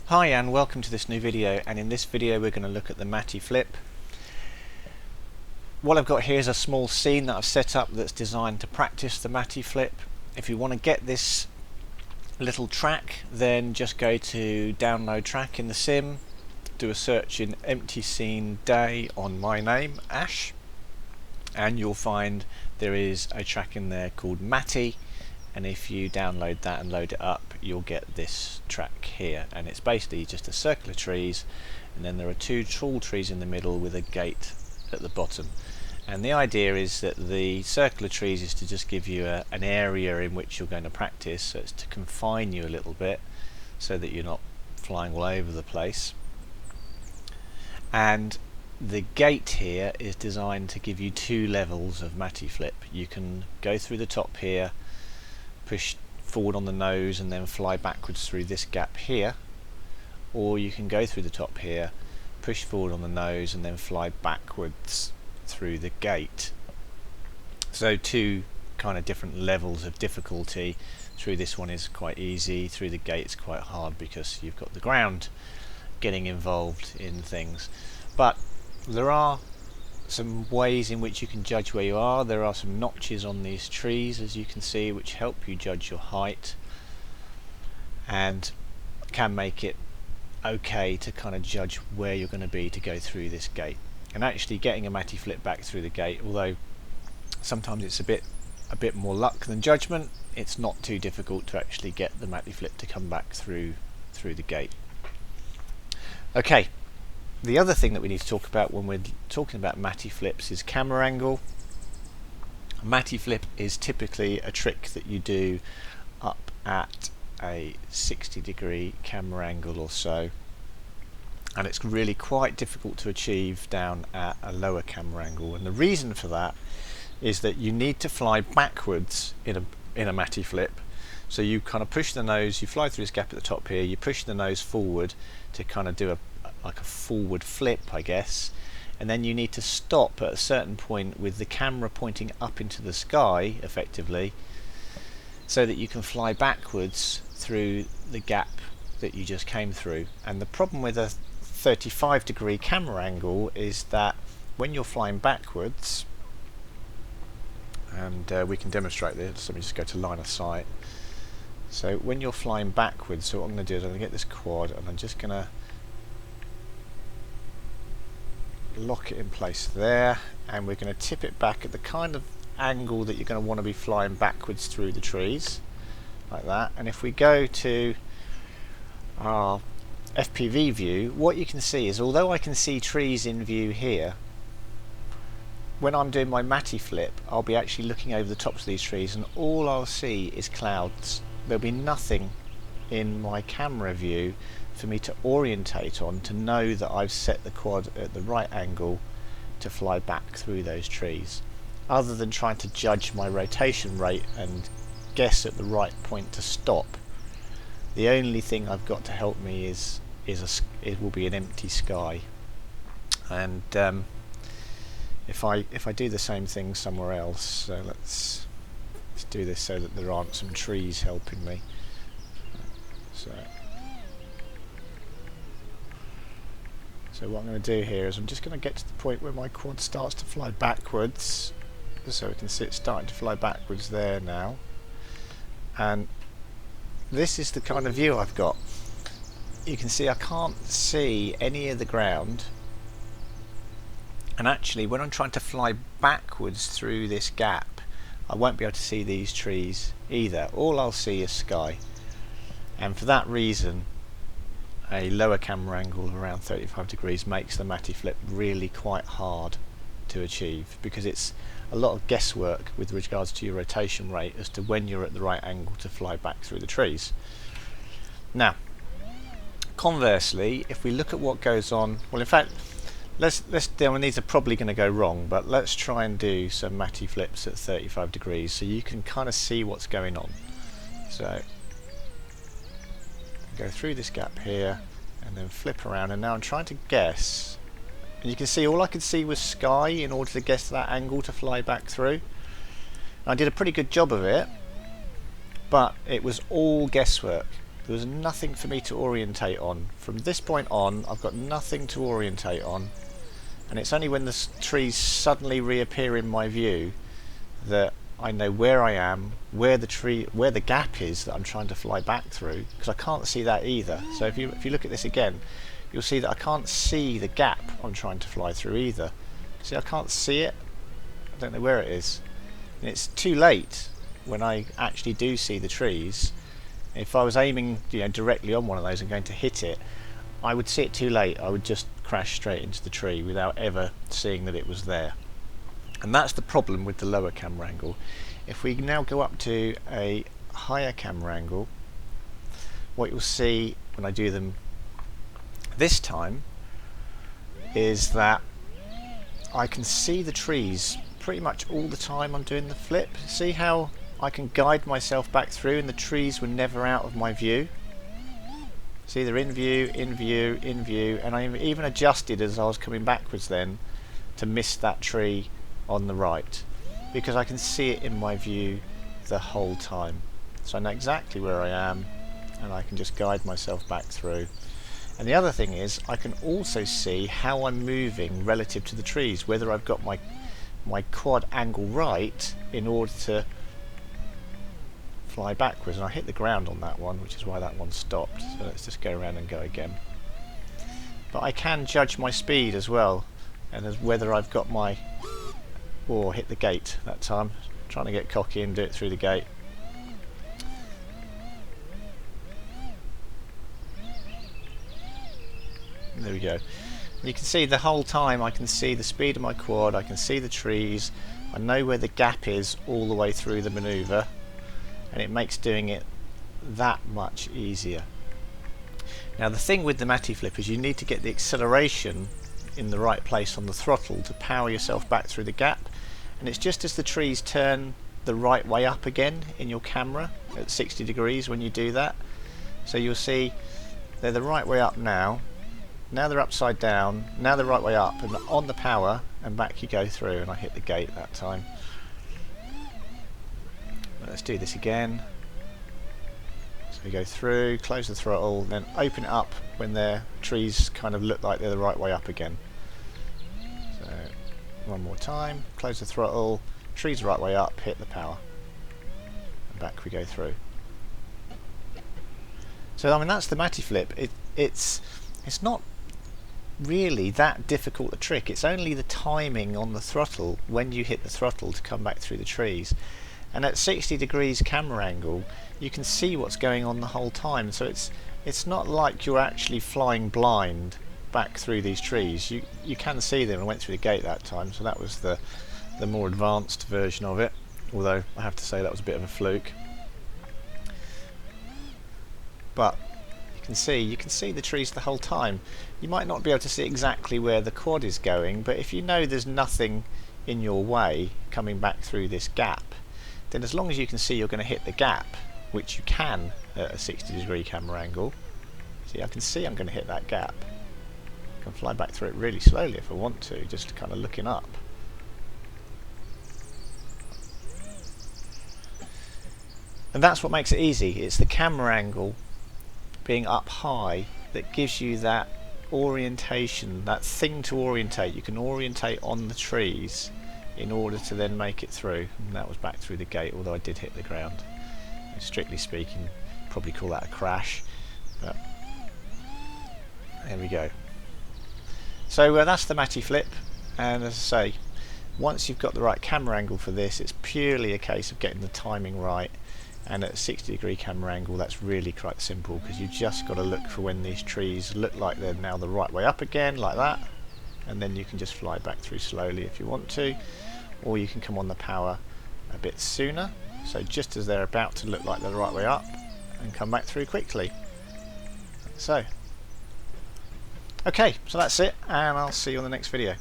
Hi and welcome to this new video, and in this video we're going to look at the Matty flip. What I've got here is a small scene that I've set up that's designed to practice the Matty flip. If you want to get this little track, then just go to download track in the sim, do a search in empty scene day on my name, Ash, and you'll find there is a track in there called Matty. And if you download that and load it up, you'll get this track here, and it's basically just a circle of trees, and then there are two tall trees in the middle with a gate at the bottom. And the idea is that the circle of trees is to just give you an area in which you're going to practice, so it's to confine you a little bit so that you're not flying all over the place. And the gate here is designed to give you two levels of Matty flip. You can go through the top here, push forward on the nose and then fly backwards through this gap here, or you can go through the top here, push forward on the nose and then fly backwards through the gate. So two kind of different levels of difficulty. Through this one is quite easy, through the gate it's quite hard because you've got the ground getting involved in things. But there are some ways in which you can judge where you are. There are some notches on these trees, as you can see, which help you judge your height and can make it okay to kind of judge where you're going to be to go through this gate. And actually getting a Matty flip back through the gate, although sometimes it's a bit more luck than judgment, it's not too difficult to actually get the Matty flip to come back through the gate. Okay. The other thing that we need to talk about when we're talking about Matty flips is camera angle. A Matty flip is typically a trick that you do up at a 60-degree camera angle or so, and it's really quite difficult to achieve down at a lower camera angle. And the reason for that is that you need to fly backwards in a Matty flip. So you kind of push the nose, you fly through this gap at the top here, you push the nose forward to kind of do like a forward flip, I guess, and then you need to stop at a certain point with the camera pointing up into the sky effectively, so that you can fly backwards through the gap that you just came through. And the problem with a 35-degree camera angle is that when you're flying backwards, and we can demonstrate this, let me just go to line of sight. So when you're flying backwards, so what I'm going to do is I'm going to get this quad and I'm just going to lock it in place there, and we're going to tip it back at the kind of angle that you're going to want to be flying backwards through the trees, like that. And if we go to our FPV view, what you can see is, although I can see trees in view here, when I'm doing my Matty flip, I'll be actually looking over the tops of these trees and all I'll see is clouds. There'll be nothing in my camera view for me to orientate on to know that I've set the quad at the right angle to fly back through those trees, other than trying to judge my rotation rate and guess at the right point to stop. The only thing I've got to help me it will be an empty sky. And if I do the same thing somewhere else, so let's do this so that there aren't some trees helping me. So what I'm going to do here is I'm just going to get to the point where my quad starts to fly backwards, so we can see it's starting to fly backwards there now. And this is the kind of view I've got. You can see I can't see any of the ground, and actually when I'm trying to fly backwards through this gap, I won't be able to see these trees either. All I'll see is sky, and for that reason a lower camera angle of around 35 degrees makes the Matty flip really quite hard to achieve, because it's a lot of guesswork with regards to your rotation rate as to when you're at the right angle to fly back through the trees. Now conversely, if we look at what goes on, well, in fact, let's these are probably going to go wrong, but let's try and do some Matty flips at 35 degrees so you can kind of see what's going on. So go through this gap here and then flip around, and now I'm trying to guess, and you can see all I could see was sky in order to guess that angle to fly back through. And I did a pretty good job of it, but it was all guesswork. There was nothing for me to orientate on. From this point on, I've got nothing to orientate on, and it's only when the trees suddenly reappear in my view that I know where I am, where the gap is that I'm trying to fly back through, because I can't see that either. So if you look at this again, you'll see that I can't see the gap I'm trying to fly through either. See, I can't see it. I don't know where it is, and it's too late when I actually do see the trees. If I was aiming, directly on one of those and going to hit it, I would see it too late. I would just crash straight into the tree without ever seeing that it was there. And that's the problem with the lower camera angle. If we now go up to a higher camera angle, what you'll see when I do them this time is that I can see the trees pretty much all the time I'm doing the flip. See how I can guide myself back through and the trees were never out of my view? See, they're in view, in view, in view, and I even adjusted as I was coming backwards then to miss that tree on the right, because I can see it in my view the whole time. So I know exactly where I am and I can just guide myself back through. And the other thing is I can also see how I'm moving relative to the trees, whether I've got my quad angle right in order to fly backwards. And I hit the ground on that one, which is why that one stopped. So let's just go around and go again. But I can judge my speed as well, and as whether I've got my hit the gate that time. Trying to get cocky and do it through the gate. There we go. You can see the whole time I can see the speed of my quad, I can see the trees, I know where the gap is all the way through the manoeuvre, and it makes doing it that much easier. Now the thing with the Matty flip is you need to get the acceleration in the right place on the throttle to power yourself back through the gap, and it's just as the trees turn the right way up again in your camera at 60 degrees when you do that. So you'll see they're the right way up now. Now they're upside down, now they're right way up, and on the power, and back you go through, and I hit the gate that time. But let's do this again. So we go through, close the throttle, then open it up when their trees kind of look like they're the right way up again. So one more time, close the throttle, trees right way up, hit the power, and back we go through. So I mean that's the Matty flip. It's not really that difficult a trick. It's only the timing on the throttle when you hit the throttle to come back through the trees, and at 60 degrees camera angle you can see what's going on the whole time. So it's not like you're actually flying blind back through these trees. You can see them. I went through the gate that time, so that was the more advanced version of it, although I have to say that was a bit of a fluke. But you can see the trees the whole time. You might not be able to see exactly where the quad is going, but if you know there's nothing in your way coming back through this gap, then as long as you can see you're going to hit the gap, which you can at a 60 degree camera angle. See, I can see I'm going to hit that gap. I can fly back through it really slowly if I want to, just kind of looking up. And that's what makes it easy. It's the camera angle being up high that gives you that orientation, that thing to orientate. You can orientate on the trees in order to then make it through. And that was back through the gate, although I did hit the ground. Strictly speaking, probably call that a crash, but there we go. So that's the Matty flip, and as I say, once you've got the right camera angle for this, it's purely a case of getting the timing right. And at a 60 degree camera angle that's really quite simple, because you've just got to look for when these trees look like they're now the right way up again, like that, and then you can just fly back through slowly if you want to, or you can come on the power a bit sooner, so just as they're about to look like they're the right way up, and come back through quickly. So okay, so that's it, and I'll see you on the next video.